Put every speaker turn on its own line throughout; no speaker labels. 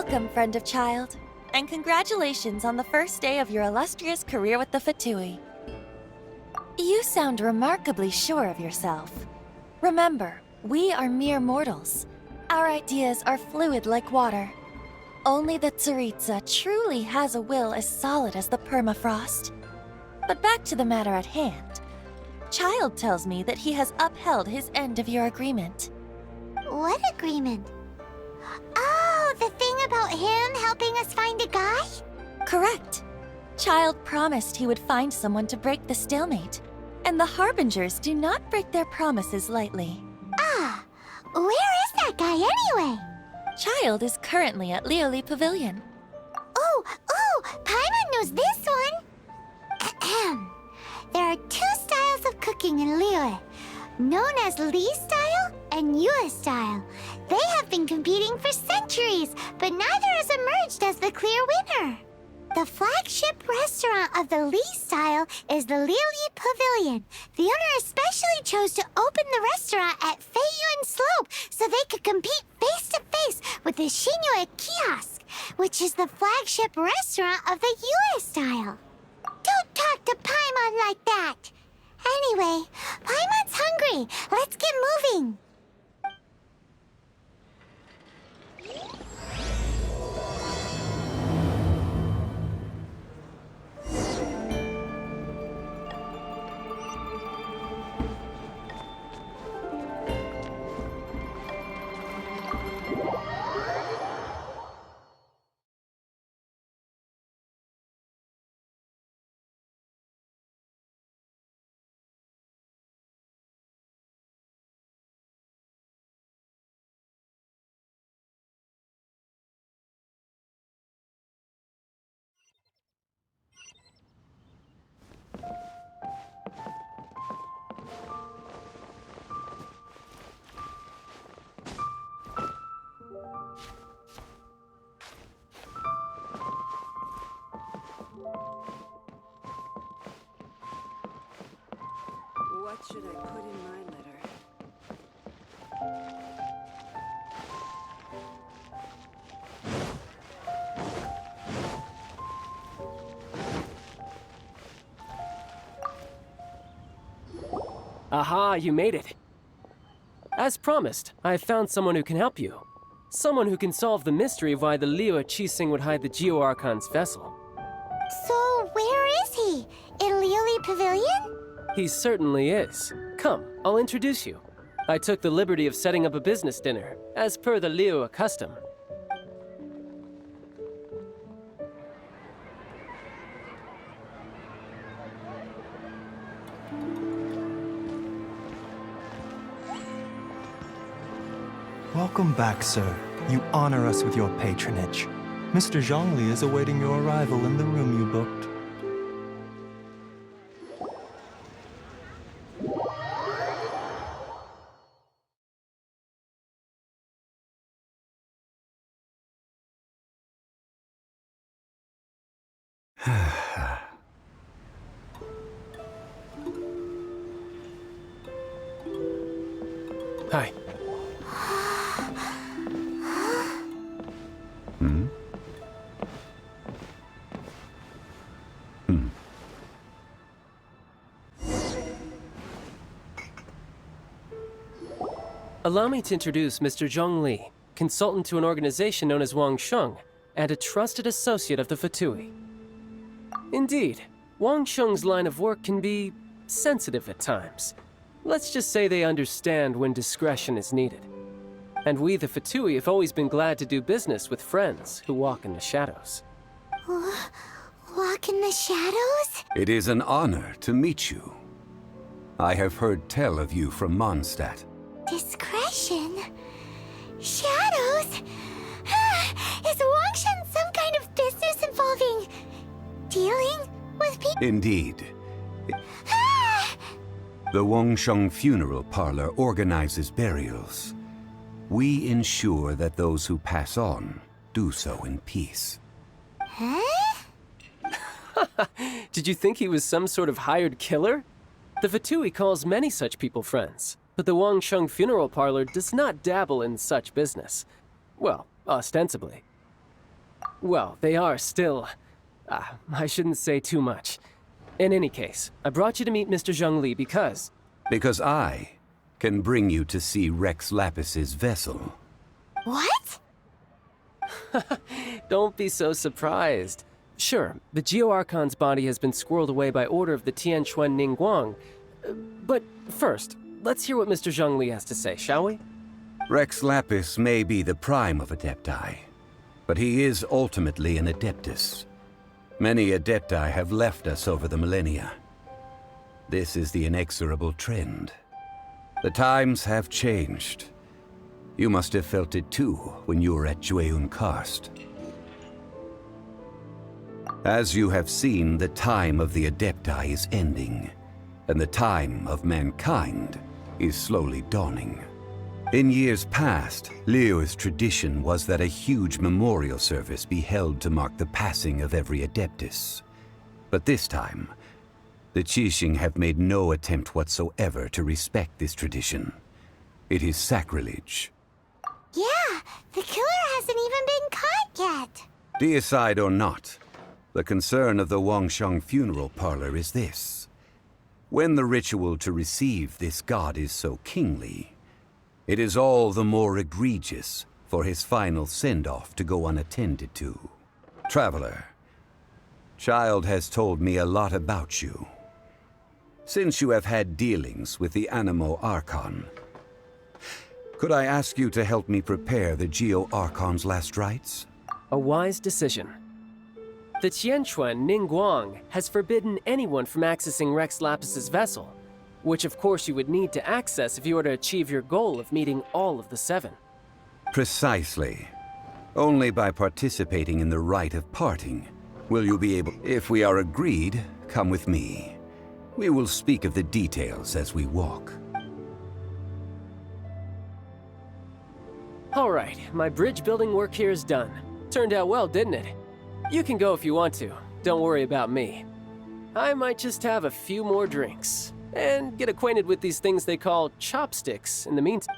Welcome, friend of child, and congratulations on the first day of your illustrious career with the Fatui. You sound remarkably sure of yourself. Remember, we are mere mortals. Our ideas are fluid like water. Only the Tsaritsa truly has a will as solid as the permafrost. But back to the matter at hand. Child tells me that he has upheld his end of your agreement.
What agreement? Oh, the thing about him helping us find a guy?
Correct. Child promised he would find someone to break the stalemate. And the Harbingers do not break their promises lightly.
Ah, where is that guy anyway?
Child is currently at Liyue Pavilion.
Oh, Paimon knows this one. Ahem. There are two styles of cooking in Liyue, known as Li style and Yue style. They have been competing for centuries, but neither has emerged as the clear winner. The flagship restaurant of the Li style is the Liyue Pavilion. The owner especially chose to open the restaurant at Feiyuan Slope so they could compete face-to-face with the Xinyue Kiosk, which is the flagship restaurant of the Yue style. Don't talk to Paimon like that! Anyway, Paimon's hungry. Let's get moving.
What should I put in my letter?
Aha, you made it. As promised, I found someone who can help you. Someone who can solve the mystery of why the Liyue Qixing would hide the Geo-Archon's vessel.
So, where is he? In Liyue Pavilion?
He certainly is. Come, I'll introduce you. I took the liberty of setting up a business dinner, as per the Liyue custom.
Welcome back, sir. You honor us with your patronage. Mr. Zhongli is awaiting your arrival in the room you booked.
Hi. Allow me to introduce Mr. Zhongli, consultant to an organization known as Wang Sheng, and a trusted associate of the Fatui. Indeed, Wang Sheng's line of work can be sensitive at times. Let's just say they understand when discretion is needed. And we, the Fatui, have always been glad to do business with friends who walk in the shadows.
Walk in the shadows?
It is an honor to meet you. I have heard tell of you from Mondstadt.
Discretion? Shadows? Is Wangshan some kind of business involving dealing with people?
Indeed. The Wangsheng Funeral Parlor organizes burials. We ensure that those who pass on do so in peace.
Huh?
Did you think he was some sort of hired killer? The Fatui calls many such people friends, but the Wangsheng Funeral Parlor does not dabble in such business. Well, ostensibly. Well, they are still... I shouldn't say too much. In any case, I brought you to meet Mr. Zhongli because...
Because I can bring you to see Rex Lapis's vessel.
What?
Don't be so surprised. Sure, the Geo-Archon's body has been squirreled away by order of the Tianquan Ningguang. But first, let's hear what Mr. Zhongli has to say, shall we?
Rex Lapis may be the prime of Adepti, but he is ultimately an Adeptus. Many Adepti have left us over the millennia. This is the inexorable trend. The times have changed. You must have felt it too when you were at Jueyun Karst. As you have seen, the time of the Adepti is ending, and the time of mankind is slowly dawning. In years past, Liyue's tradition was that a huge memorial service be held to mark the passing of every Adeptus. But this time, the Qixing have made no attempt whatsoever to respect this tradition. It is sacrilege.
Yeah, the killer hasn't even been caught yet.
Deicide or not, the concern of the Wangsheng funeral parlor is this. When the ritual to receive this god is so kingly, it is all the more egregious for his final send-off to go unattended to. Traveler, Child has told me a lot about you. Since you have had dealings with the Animo Archon, could I ask you to help me prepare the Geo-Archon's last rites?
A wise decision. The Tianquan Ningguang has forbidden anyone from accessing Rex Lapis's vessel, which of course you would need to access if you were to achieve your goal of meeting all of the 7.
Precisely. Only by participating in the rite of parting will you be able... If we are agreed, come with me. We will speak of the details as we walk.
All right, my bridge building work here is done. Turned out well, didn't it? You can go if you want to. Don't worry about me. I might just have a few more drinks and get acquainted with these things they call chopsticks in the meantime.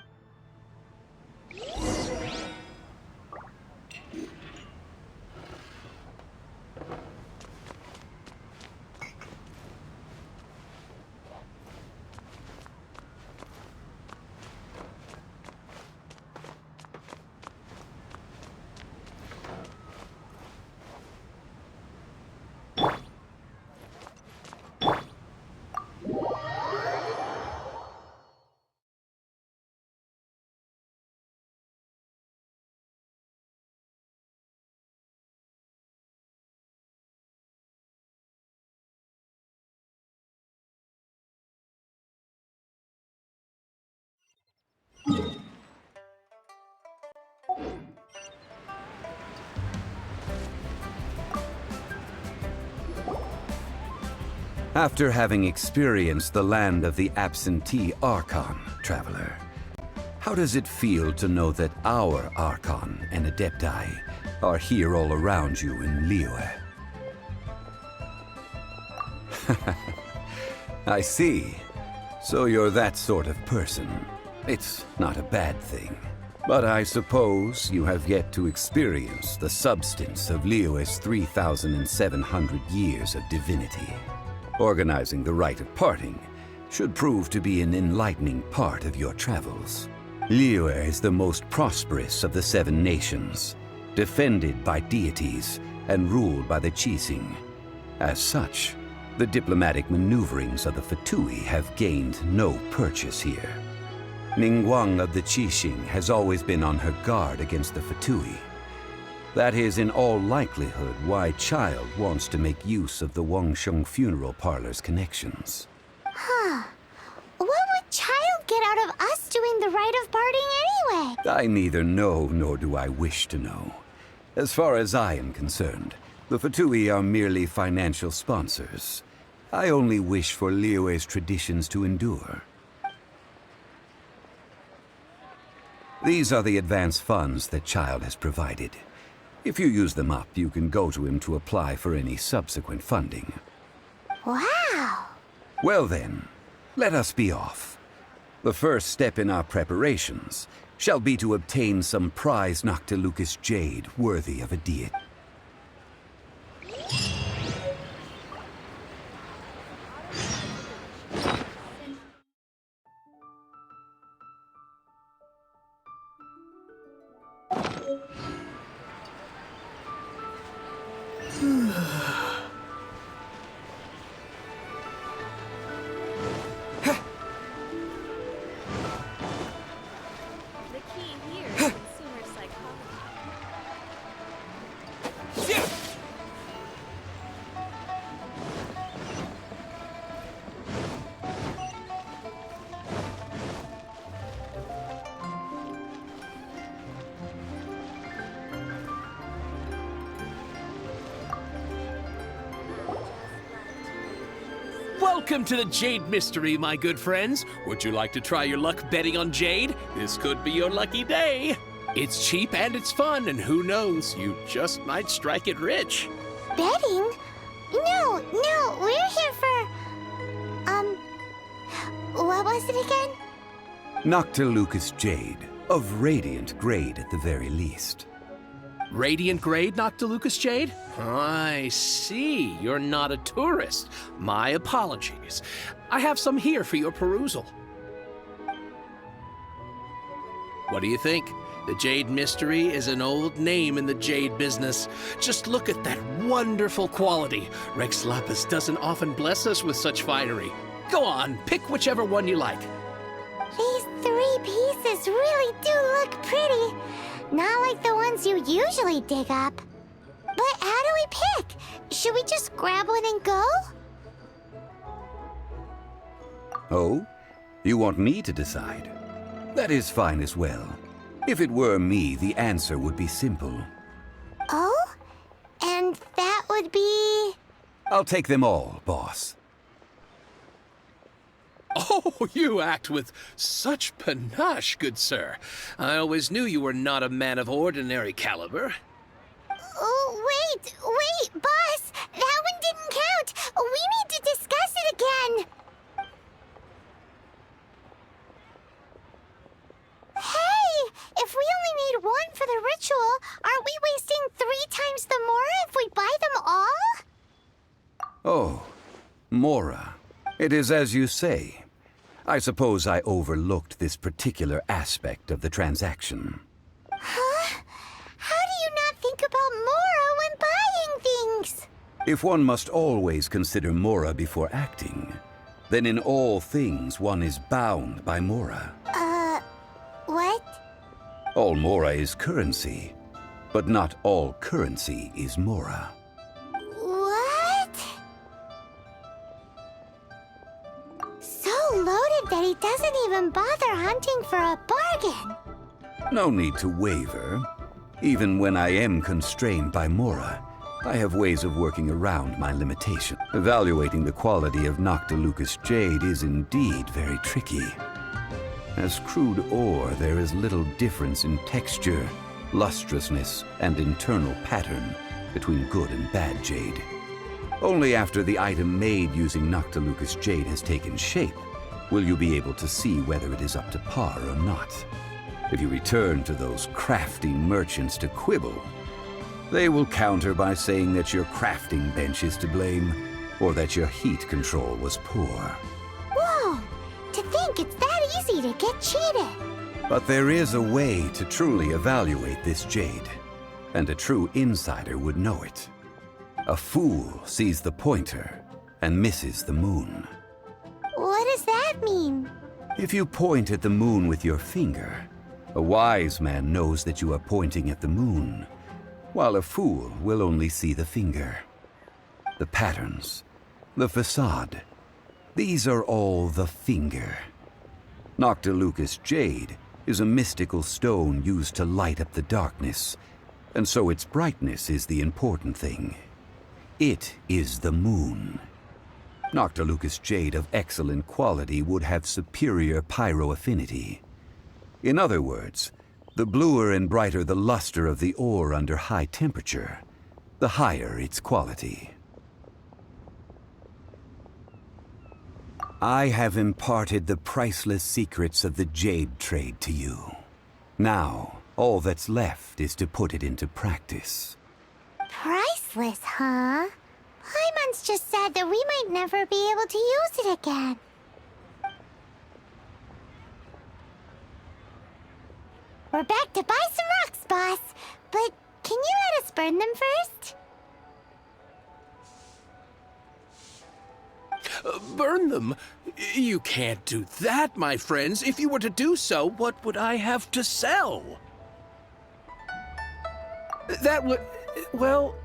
After having experienced the land of the absentee Archon, Traveler, how does it feel to know that our Archon and Adepti are here all around you in Liyue? I see. So you're that sort of person. It's not a bad thing. But I suppose you have yet to experience the substance of Liyue's 3,700 years of divinity. Organizing the rite of parting should prove to be an enlightening part of your travels. Liyue is the most prosperous of the 7 nations, defended by deities and ruled by the Qixing. As such, the diplomatic maneuverings of the Fatui have gained no purchase here. Ningguang of the Qixing has always been on her guard against the Fatui. That is in all likelihood why Child wants to make use of the Wangsheng funeral parlor's connections.
Huh. What would Child get out of us doing the rite of parting anyway?
I neither know nor do I wish to know. As far as I am concerned, the Fatui are merely financial sponsors. I only wish for Liyue's traditions to endure. These are the advance funds that Child has provided. If you use them up, you can go to him to apply for any subsequent funding.
Wow.
Well then, let us be off. The first step in our preparations shall be to obtain some prized Noctilucous jade worthy of a deity.
The key here is consumer psychology.
Welcome to the Jade Mystery, my good friends. Would you like to try your luck betting on Jade? This could be your lucky day. It's cheap and it's fun, and who knows, you just might strike it rich.
Betting? No, we're here for... What was it again?
Noctilucous Jade, of radiant grade at the very least.
Radiant grade, Noctilucous Jade? I see. You're not a tourist. My apologies. I have some here for your perusal. What do you think? The Jade Mystery is an old name in the jade business. Just look at that wonderful quality. Rex Lapis doesn't often bless us with such finery. Go on, pick whichever one you like.
These 3 pieces really do look pretty. Not like the ones you usually dig up. But how do we pick? Should we just grab one and go?
Oh? You want me to decide? That is fine as well. If it were me, the answer would be simple.
Oh? And that would be...
I'll take them all, boss.
Oh, you act with such panache, good sir. I always knew you were not a man of ordinary caliber.
Oh, wait, boss! That one didn't count! We need to discuss it again! Hey! If we only need one for the ritual, aren't we wasting 3 times the Mora if we buy them all?
Oh, Mora. It is as you say. I suppose I overlooked this particular aspect of the transaction.
Huh? How do you not think about Mora when buying things?
If one must always consider Mora before acting, then in all things one is bound by Mora.
What?
All Mora is currency, but not all currency is Mora.
What? So loaded that he doesn't even bother hunting for a bargain.
No need to waver. Even when I am constrained by Mora, I have ways of working around my limitation. Evaluating the quality of Noctilucous Jade is indeed very tricky. As crude ore, there is little difference in texture, lustrousness, and internal pattern between good and bad jade. Only after the item made using Noctilucous Jade has taken shape will you be able to see whether it is up to par or not. If you return to those crafty merchants to quibble, they will counter by saying that your crafting bench is to blame, or that your heat control was poor.
Whoa! To think it's that easy to get cheated.
But there is a way to truly evaluate this jade, and a true insider would know it. A fool sees the pointer and misses the moon.
What does that mean?
If you point at the moon with your finger, a wise man knows that you are pointing at the moon, while a fool will only see the finger. The patterns, the facade, these are all the finger. Noctilucous Jade is a mystical stone used to light up the darkness, and so its brightness is the important thing. It is the moon. Noctilucous Jade of excellent quality would have superior pyroaffinity. In other words, the bluer and brighter the luster of the ore under high temperature, the higher its quality. I have imparted the priceless secrets of the jade trade to you. Now, all that's left is to put it into practice.
Priceless, huh? Paimon's just said that we might never be able to use it again. We're back to buy some rocks, boss. But can you let us burn them first?
Burn them? You can't do that, my friends. If you were to do so, what would I have to sell? That would... well...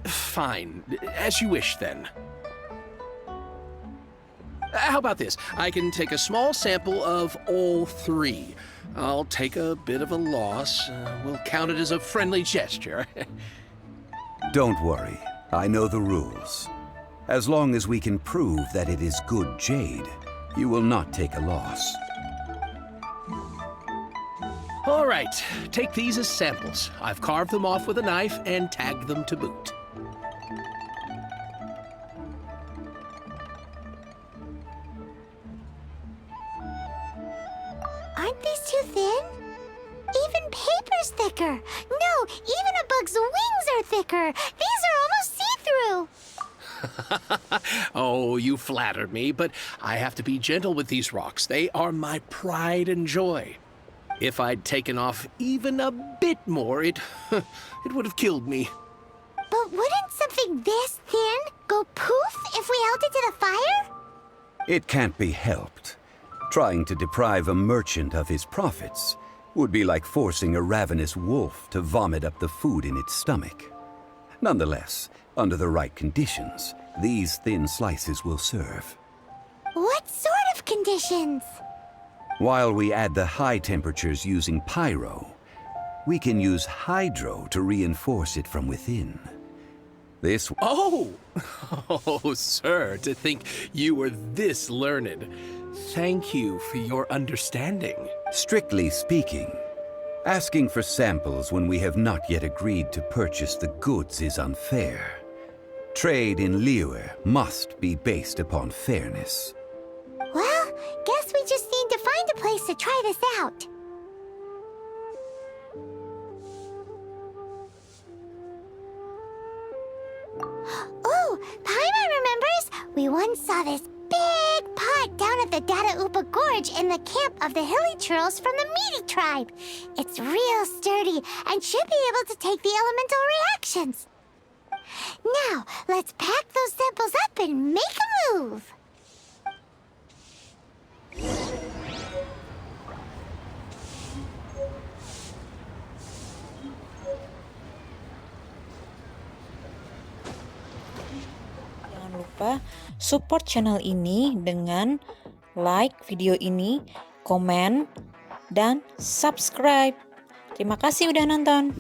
fine. As you wish, then. How about this? I can take a small sample of all three. I'll take a bit of a loss. We'll count it as a friendly gesture.
Don't worry. I know the rules. As long as we can prove that it is good jade, you will not take a loss.
All right. Take these as samples. I've carved them off with a knife and tagged them to boot.
Aren't these too thin? Even paper's thicker. No, even a bug's wings are thicker. These are almost see-through.
Oh, you flatter me, but I have to be gentle with these rocks. They are my pride and joy. If I'd taken off even a bit more, it would have killed me.
But wouldn't something this thin go poof if we held it to the fire?
It can't be helped. Trying to deprive a merchant of his profits would be like forcing a ravenous wolf to vomit up the food in its stomach. Nonetheless, under the right conditions, these thin slices will serve.
What sort of conditions?
While we add the high temperatures using pyro, we can use hydro to reinforce it from within. This...
Oh! Oh, sir, to think you were this learned. Thank you for your understanding.
Strictly speaking, asking for samples when we have not yet agreed to purchase the goods is unfair. Trade in Liyue must be based upon fairness.
Well, guess we just need to find a place to try this out. Oh, Paimon remembers! We once saw this big pot down at the Upa Gorge in the camp of the hilly churls from the Meaty tribe. It's real sturdy and should be able to take the elemental reactions. Now, let's pack those samples up and make a move.
Jangan lupa support channel ini dengan like video ini, komen, dan subscribe. Terima kasih udah nonton.